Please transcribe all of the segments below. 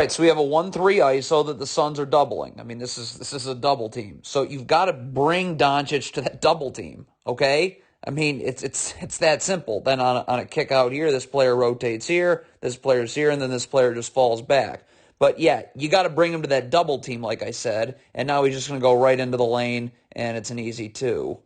Right, so we have a 1-3 ISO that the Suns are doubling. I mean, this is a double team. So you've got to bring Doncic to that double team, okay? I mean, it's that simple. Then on a kick out here, this player rotates here, this player's here, and then this player just falls back. But yeah, you got to bring him to that double team, like I said, and now he's just going to go right into the lane, and it's an easy 2.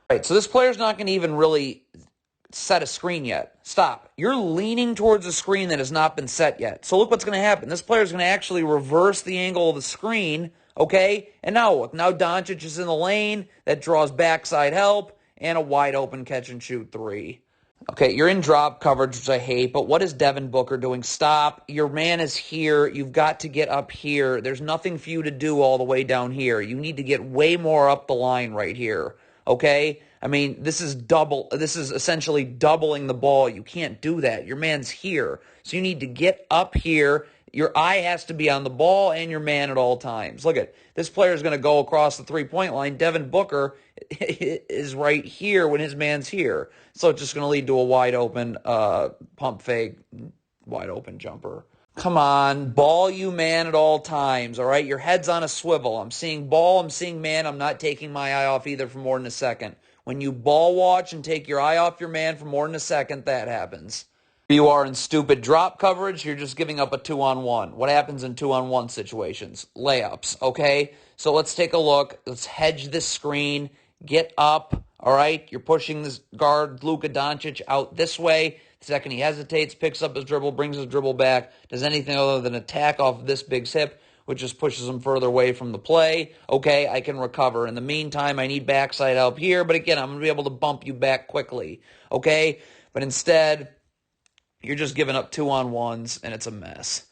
Right, so this player's not going to even really set a screen yet. Stop. You're leaning towards a screen that has not been set yet. So look what's going to happen. This player is going to actually reverse the angle of the screen, okay? And now look. Now Doncic is in the lane. That draws backside help and a wide open catch and shoot 3. Okay, you're in drop coverage, which I hate, but what is Devin Booker doing? Stop. Your man is here. You've got to get up here. There's nothing for you to do all the way down here. You need to get way more up the line right here, okay? I mean, this is essentially doubling the ball. You can't do that. Your man's here. So you need to get up here. Your eye has to be on the ball and your man at all times. Look at this player is going to go across the three-point line. Devin Booker is right here when his man's here. So it's just going to lead to a wide open pump fake, wide open jumper. Come on, ball you man at all times, all right? Your head's on a swivel. I'm seeing ball, I'm seeing man. I'm not taking my eye off either for more than a second. When you ball watch and take your eye off your man for more than a second, that happens. If you are in stupid drop coverage, you're just giving up a 2-on-1. What happens in 2-on-1 situations? Layups, okay? So let's take a look. Let's hedge this screen. Get up, all right? You're pushing this guard, Luka Doncic, out this way. The second he hesitates, picks up his dribble, brings his dribble back, does anything other than attack off of this big's hip, which just pushes him further away from the play. Okay, I can recover. In the meantime, I need backside help here, but again, I'm going to be able to bump you back quickly. Okay? But instead, you're just giving up 2-on-1s, and it's a mess.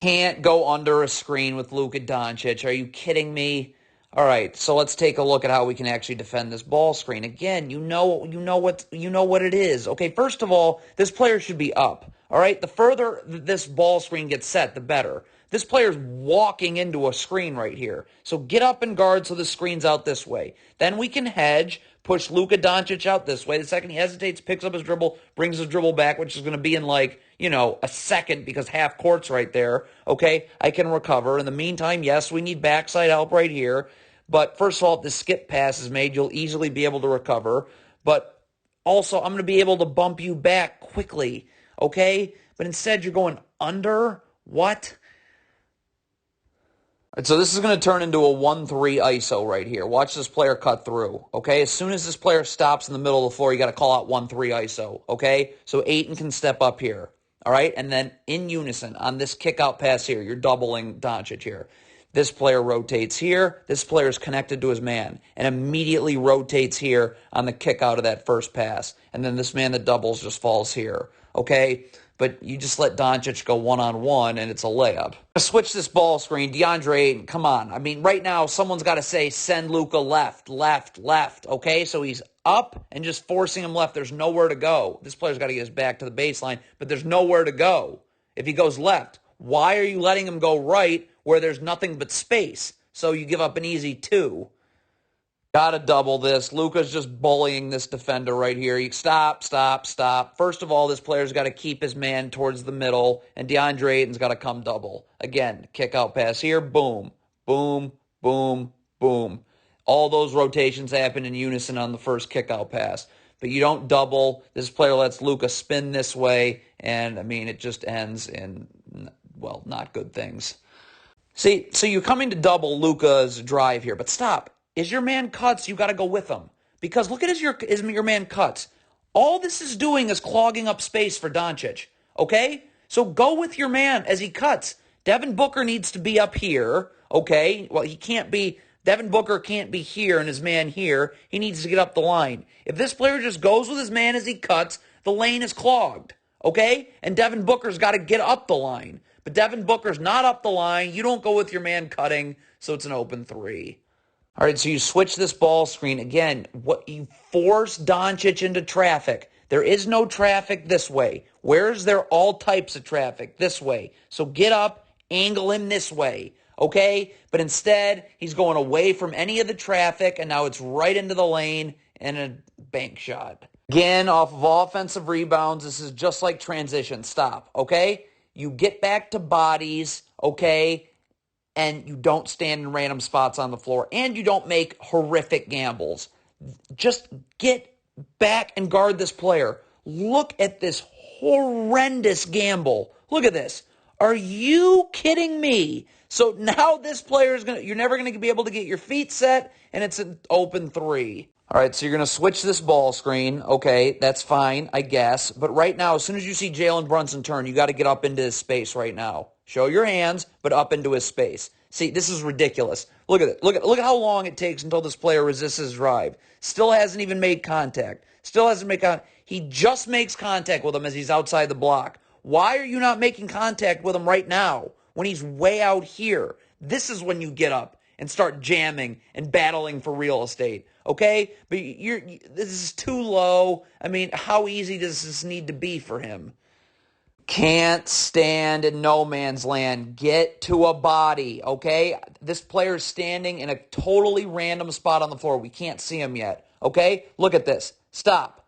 Can't go under a screen with Luka Doncic. Are you kidding me? All right, so let's take a look at how we can actually defend this ball screen. Again, you know what it is. Okay, first of all, this player should be up. All right, the further this ball screen gets set, the better. This player's walking into a screen right here. So get up and guard so the screen's out this way. Then we can hedge, push Luka Doncic out this way. The second he hesitates, picks up his dribble, brings his dribble back, which is going to be in a second because half court's right there. Okay, I can recover. In the meantime, yes, we need backside help right here. But first of all, if the skip pass is made, you'll easily be able to recover. But also, I'm going to be able to bump you back quickly. Okay? But instead, you're going under. What? All right, so this is going to turn into a 1-3 ISO right here. Watch this player cut through. Okay? As soon as this player stops in the middle of the floor, you got to call out 1-3 ISO. Okay? So Ayton can step up here. All right? And then in unison on this kick out pass here, you're doubling Doncic here. This player rotates here. This player is connected to his man and immediately rotates here on the kick out of that first pass. And then this man that doubles just falls here. Okay? But you just let Doncic go one-on-one, and it's a layup. Switch this ball screen. DeAndre Ayton, come on. I mean, right now, someone's got to say, send Luka left, left, left. Okay? So he's up and just forcing him left. There's nowhere to go. This player's got to get his back to the baseline, but there's nowhere to go. If he goes left, why are you letting him go right where there's nothing but space? So you give up an easy 2. Got to double this. Luka's just bullying this defender right here. Stop. First of all, this player's got to keep his man towards the middle, and DeAndre Ayton's got to come double. Again, kick out pass here. Boom, boom, boom, boom. All those rotations happen in unison on the first kick out pass. But you don't double. This player lets Luka spin this way, and, I mean, it just ends in, well, not good things. See, so you're coming to double Luka's drive here, but stop. As your man cuts, you got to go with him. Because look at as your man cuts. All this is doing is clogging up space for Doncic. Okay? So go with your man as he cuts. Devin Booker needs to be up here. Okay? Well, Devin Booker can't be here and his man here. He needs to get up the line. If this player just goes with his man as he cuts, the lane is clogged. Okay? And Devin Booker's got to get up the line. But Devin Booker's not up the line. You don't go with your man cutting, so it's an open 3. All right, so you switch this ball screen. Again, you force Doncic into traffic. There is no traffic this way. Where's there all types of traffic? This way. So get up, angle him this way, okay? But instead, he's going away from any of the traffic, and now it's right into the lane and a bank shot. Again, off of offensive rebounds, this is just like transition. Stop, okay? you get back to bodies, okay, and you don't stand in random spots on the floor, and you don't make horrific gambles. Just get back and guard this player. Look at this horrendous gamble. Look at this. Are you kidding me? So now this player is you're never going to be able to get your feet set, and it's an open three. All right, so you're going to switch this ball screen. Okay, that's fine, I guess. But right now, as soon as you see Jalen Brunson turn, you got to get up into his space right now. Show your hands, but up into his space. See, this is ridiculous. Look at it. Look at how long it takes until this player resists his drive. Still hasn't even made contact. Still hasn't made contact. He just makes contact with him as he's outside the block. Why are you not making contact with him right now when he's way out here? This is when you get up and start jamming and battling for real estate. Okay? But this is too low. I mean, how easy does this need to be for him? Can't stand in no man's land. Get to a body, okay? This player is standing in a totally random spot on the floor. We can't see him yet, okay? Look at this. Stop.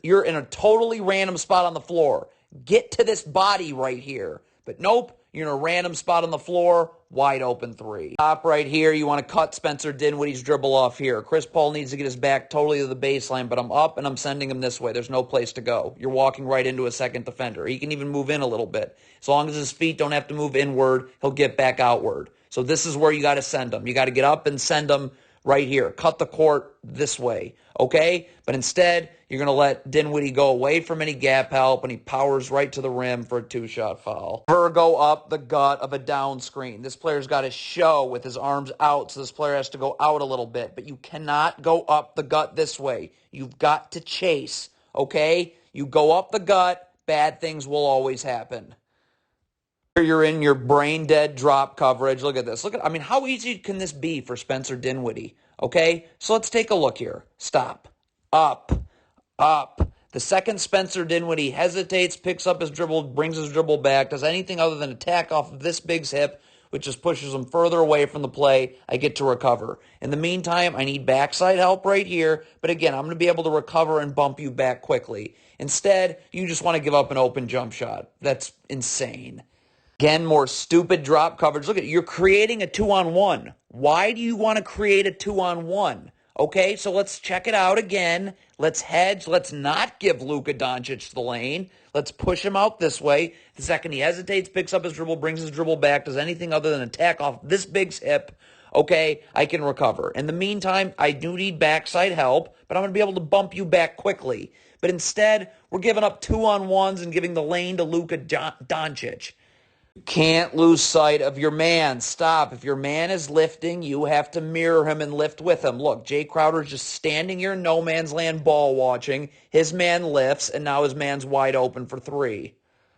You're in a totally random spot on the floor. Get to this body right here. But nope, you're in a random spot on the floor, wide open three. Stop right here. You want to cut Spencer Dinwiddie's dribble off here. Chris Paul needs to get his back totally to the baseline, but I'm up and I'm sending him this way. There's no place to go. You're walking right into a second defender. He can even move in a little bit. As long as his feet don't have to move inward, he'll get back outward. So this is where you got to send him. You got to get up and send him right here. Cut the court this way, okay? But instead, you're going to let Dinwiddie go away from any gap help, and he powers right to the rim for a two-shot foul. Never go up the gut of a down screen. This player's got to show with his arms out, so this player has to go out a little bit. But you cannot go up the gut this way. You've got to chase, okay? You go up the gut, bad things will always happen. You're in your brain-dead drop coverage. Look at this. I mean, how easy can this be for Spencer Dinwiddie? Okay, so let's take a look here. Stop. Up. The second Spencer Dinwiddie hesitates, picks up his dribble, brings his dribble back, does anything other than attack off of this big's hip, which just pushes him further away from the play, I get to recover. In the meantime, I need backside help right here, but again, I'm going to be able to recover and bump you back quickly. Instead, you just want to give up an open jump shot. That's insane. Again, more stupid drop coverage. Look at it. You're creating a 2-on-1. Why do you want to create a 2-on-1? Okay, so let's check it out again. Let's hedge. Let's not give Luka Doncic the lane. Let's push him out this way. The second he hesitates, picks up his dribble, brings his dribble back, does anything other than attack off this big's hip, okay, I can recover. In the meantime, I do need backside help, but I'm going to be able to bump you back quickly. But instead, we're giving up 2-on-1s and giving the lane to Luka Doncic. Can't lose sight of your man. Stop. If your man is lifting, you have to mirror him and lift with him. Look, Jay Crowder's just standing here in no man's land ball watching. His man lifts, and now his man's wide open for three.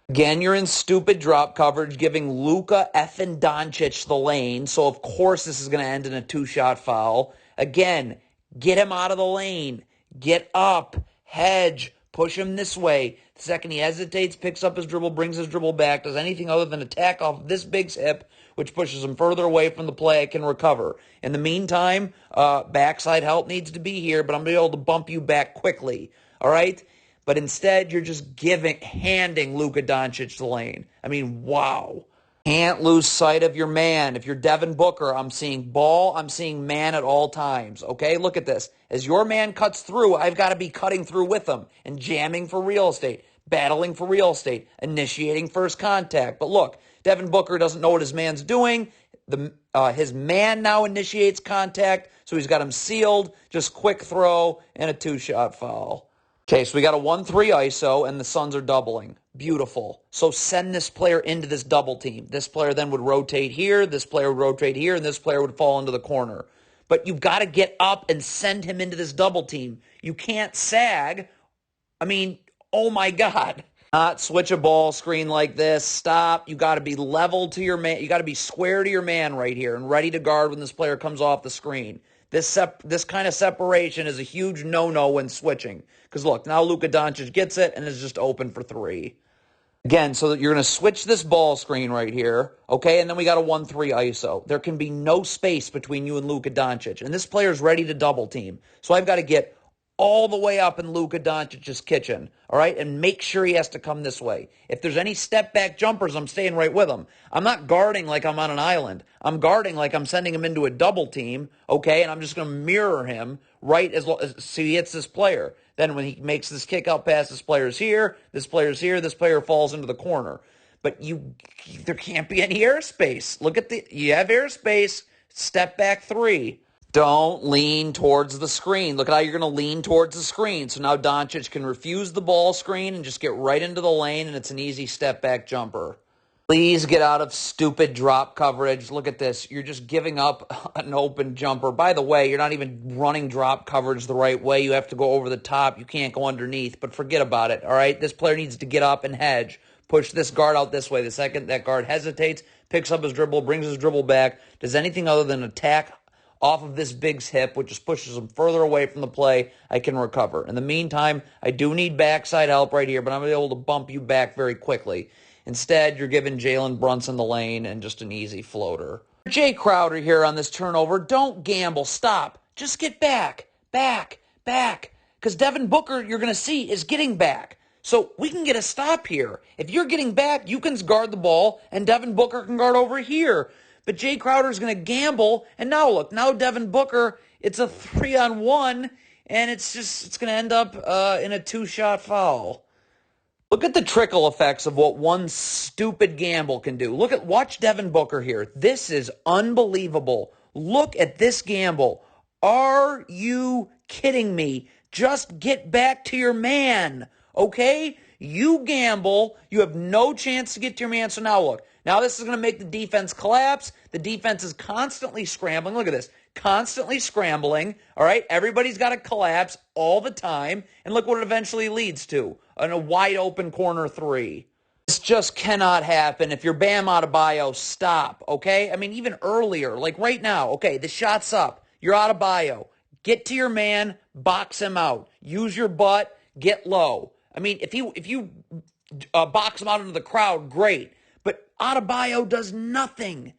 Again, you're in stupid drop coverage, giving Luka effing Doncic the lane, so of course this is going to end in a two-shot foul. Again, get him out of the lane. Get up. Hedge. Push him this way. The second he hesitates, picks up his dribble, brings his dribble back, does anything other than attack off this big's hip, which pushes him further away from the play, I can recover. In the meantime, backside help needs to be here, but I'm going to be able to bump you back quickly. All right? But instead, you're just handing Luka Doncic the lane. I mean, wow. Can't lose sight of your man. If you're Devin Booker, I'm seeing ball, I'm seeing man at all times. Okay, look at this. As your man cuts through, I've got to be cutting through with him and jamming for real estate, battling for real estate, initiating first contact. But look, Devin Booker doesn't know what his man's doing. His man now initiates contact, so he's got him sealed. Just quick throw and a two-shot foul. Okay, so we got a 1-3 ISO, and the Suns are doubling. Beautiful. So send this player into this double team. This player then would rotate here, this player would rotate here, and this player would fall into the corner. But you've got to get up and send him into this double team. You can't sag. I mean, oh my God. Not switch a ball screen like this. Stop. You got to be level to your man. You got to be square to your man right here and ready to guard when this player comes off the screen. This kind of separation is a huge no-no when switching. Because look, now Luka Doncic gets it and is just open for three. Again, so that you're going to switch this ball screen right here, okay? And then we got a 1-3 ISO. There can be no space between you and Luka Doncic. And this player's ready to double team. So I've got to get all the way up in Luka Doncic's kitchen, all right? And make sure he has to come this way. If there's any step-back jumpers, I'm staying right with him. I'm not guarding like I'm on an island. I'm guarding like I'm sending him into a double team, okay? And I'm just going to mirror him right as so he hits this player. Then when he makes this kick out pass, this player's here, this player falls into the corner. But there can't be any airspace. You have airspace, step back three. Don't lean towards the screen. Look at how you're going to lean towards the screen. So now Doncic can refuse the ball screen and just get right into the lane, and it's an easy step-back jumper. Please get out of stupid drop coverage. Look at this. You're just giving up an open jumper. By the way, you're not even running drop coverage the right way. You have to go over the top. You can't go underneath, but forget about it, all right? This player needs to get up and hedge. Push this guard out this way. The second that guard hesitates, picks up his dribble, brings his dribble back, does anything other than attack off of this big's hip, which just pushes him further away from the play, I can recover. In the meantime, I do need backside help right here, but I'm going to be able to bump you back very quickly. Instead, you're giving Jalen Brunson the lane and just an easy floater. Jay Crowder here on this turnover. Don't gamble. Stop. Just get back. Back. Because Devin Booker, you're going to see, is getting back. So we can get a stop here. If you're getting back, you can guard the ball, and Devin Booker can guard over here. But Jay Crowder's going to gamble, and now look, now Devin Booker, it's a 3-on-1, and it's going to end up in a 2-shot foul. Look at the trickle effects of what one stupid gamble can do. Watch Devin Booker here. This is unbelievable. Look at this gamble. Are you kidding me? Just get back to your man, okay? You gamble. You have no chance to get to your man. So now look. Now this is going to make the defense collapse. The defense is constantly scrambling. Look at this. Constantly scrambling. All right? Everybody's got to collapse all the time. And look what it eventually leads to. In a wide open corner three. This just cannot happen. If you're Bam Adebayo, stop. Okay? I mean, even earlier, like right now. Okay, the shot's up. You're Adebayo. Get to your man. Box him out. Use your butt. Get low. I mean, if you box him out into the crowd, great. But Adebayo does nothing.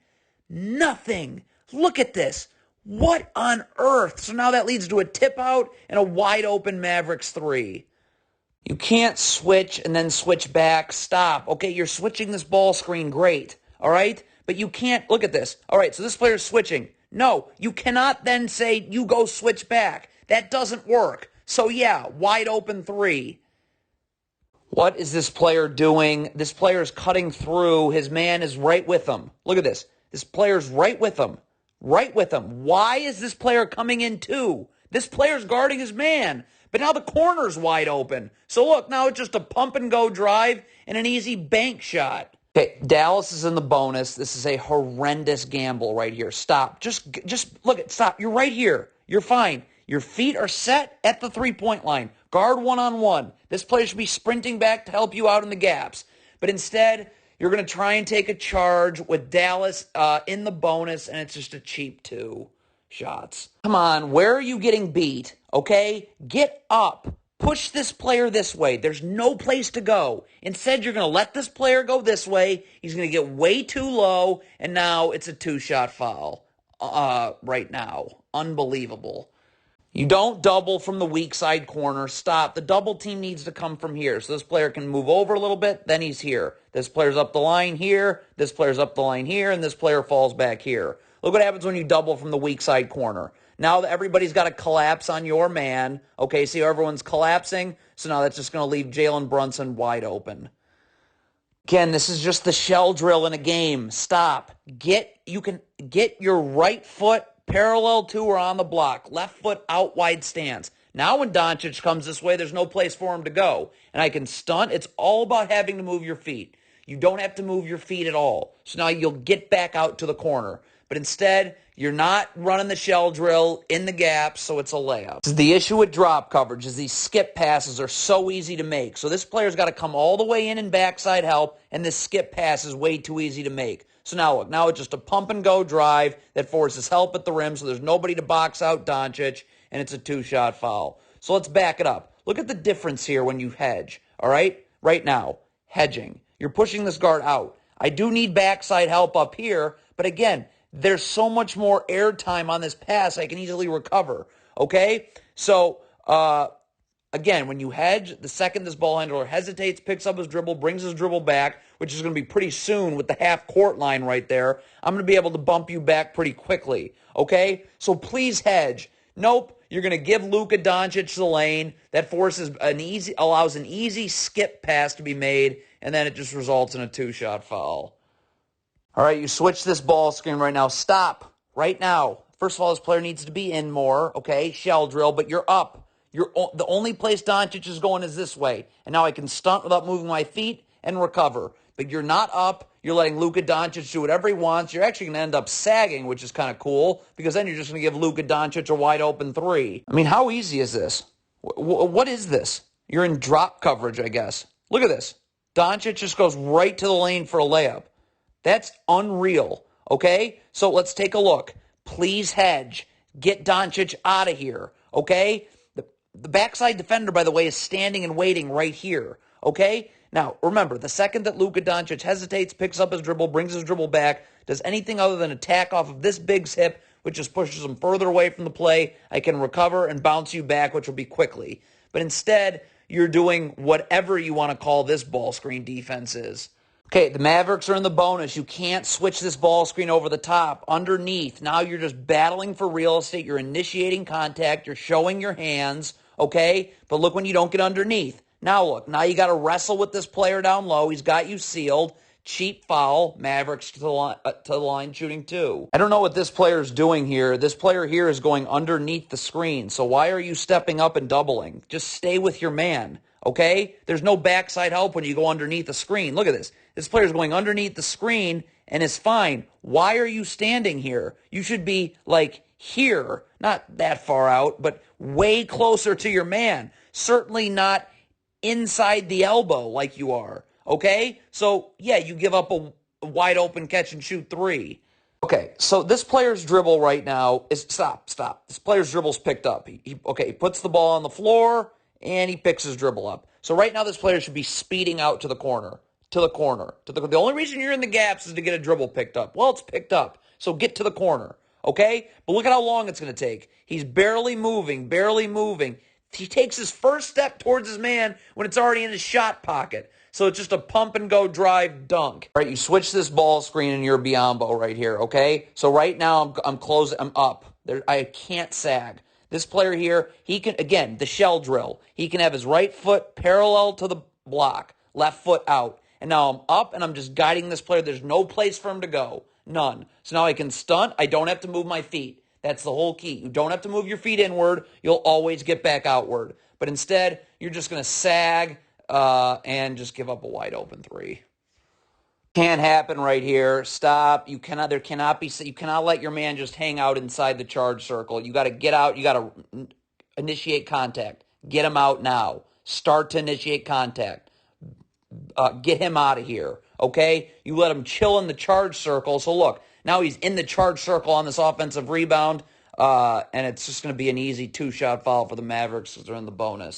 Nothing. Look at this. What on earth? So now that leads to a tip out and a wide open Mavericks three. You can't switch and then switch back. Stop. Okay, you're switching this ball screen. Great. All right? But you can't. Look at this. All right, so this player's switching. No, you cannot then say you go switch back. That doesn't work. So yeah, wide open three. What is this player doing? This player is cutting through. His man is right with him. Look at this. This player's right with him. Right with him. Why is this player coming in too? This player's guarding his man. But now the corner's wide open. So look, now it's just a pump and go drive and an easy bank shot. Okay, Dallas is in the bonus. This is a horrendous gamble right here. Stop. Just look at stop. You're right here. You're fine. Your feet are set at the three-point line. Guard one-on-one. This player should be sprinting back to help you out in the gaps. But instead, you're going to try and take a charge with Dallas in the bonus, and it's just a cheap 2 shots. Come on, where are you getting beat? Okay? Get up. Push this player this way. There's no place to go. Instead, you're going to let this player go this way. He's going to get way too low, and now it's a 2-shot foul right now. Unbelievable. You don't double from the weak side corner. Stop. The double team needs to come from here. So this player can move over a little bit, then he's here. This player's up the line here, this player's up the line here, and this player falls back here. Look what happens when you double from the weak side corner. Now that everybody's got to collapse on your man. Okay, see how everyone's collapsing? So now that's just going to leave Jalen Brunson wide open. This is just the shell drill in a game. Stop. You can get your right foot parallel to or on the block. Left foot out wide stance. Now when Doncic comes this way, there's no place for him to go. And I can stunt. It's all about having to move your feet. You don't have to move your feet at all. So now you'll get back out to the corner. But instead, you're not running the shell drill in the gaps, so it's a layup. This is the issue with drop coverage is these skip passes are so easy to make. So this player's got to come all the way in and backside help, and this skip pass is way too easy to make. So now look, now it's just a pump-and-go drive that forces help at the rim, so there's nobody to box out Doncic, and it's a 2-shot foul. So let's back it up. Look at the difference here when you hedge, all right? Right now, hedging. You're pushing this guard out. I do need backside help up here, but again, there's so much more air time on this pass I can easily recover, okay? So Again, when you hedge, the second this ball handler hesitates, picks up his dribble, brings his dribble back, which is going to be pretty soon with the half-court line right there, I'm going to be able to bump you back pretty quickly, okay? So please hedge. Nope, you're going to give Luka Doncic the lane. That allows an easy skip pass to be made, and then it just results in a two-shot foul. All right, you switch this ball screen right now. Stop right now. First of all, this player needs to be in more, okay? Shell drill, but you're up. The only place Doncic is going is this way. And now I can stunt without moving my feet and recover. But you're not up. You're letting Luka Doncic do whatever he wants. You're actually going to end up sagging, which is kind of cool, because then you're just going to give Luka Doncic a wide open three. I mean, how easy is this? What is this? You're in drop coverage, I guess. Look at this. Doncic just goes right to the lane for a layup. That's unreal, okay? So let's take a look. Please hedge. Get Doncic out of here, okay? The backside defender, by the way, is standing and waiting right here, okay? Now, remember, the second that Luka Doncic hesitates, picks up his dribble, brings his dribble back, does anything other than attack off of this big's hip, which just pushes him further away from the play, I can recover and bounce you back, which will be quickly. But instead, you're doing whatever you want to call this ball screen defense is. Okay, the Mavericks are in the bonus. You can't switch this ball screen over the top. Underneath, now you're just battling for real estate. You're initiating contact. You're showing your hands, okay? But look when you don't get underneath. Now look, now you got to wrestle with this player down low. He's got you sealed. Cheap foul. Mavericks to the line shooting two. I don't know what this player is doing here. This player here is going underneath the screen. So why are you stepping up and doubling? Just stay with your man, okay? There's no backside help when you go underneath the screen. Look at this. This player's going underneath the screen and is fine. Why are you standing here? You should be like here, not that far out, but way closer to your man. Certainly not inside the elbow like you are, okay? So, yeah, you give up a wide open catch and shoot three. Okay, so this player's dribble right now is, stop. This player's dribble's picked up. He puts the ball on the floor and he picks his dribble up. So right now this player should be speeding out to the corner. The only reason you're in the gaps is to get a dribble picked up. Well, it's picked up, so get to the corner, okay? But look at how long it's going to take. He's barely moving. He takes his first step towards his man when it's already in his shot pocket. So it's just a pump-and-go drive dunk. All right, you switch this ball screen and you're Biombo right here, okay? So right now I'm up. I can't sag. This player here, he can, again, the shell drill. He can have his right foot parallel to the block, left foot out. And now I'm up and I'm just guiding this player. There's no place for him to go. None. So now I can stunt. I don't have to move my feet. That's the whole key. You don't have to move your feet inward. You'll always get back outward. But instead, you're just going to sag and just give up a wide open three. Can't happen right here. Stop. You cannot let your man just hang out inside the charge circle. You got to get out. You got to initiate contact. Get him out now. Start to initiate contact. Get him out of here, okay? You let him chill in the charge circle. So look, now he's in the charge circle on this offensive rebound, and it's just going to be an easy two-shot foul for the Mavericks because they're in the bonus.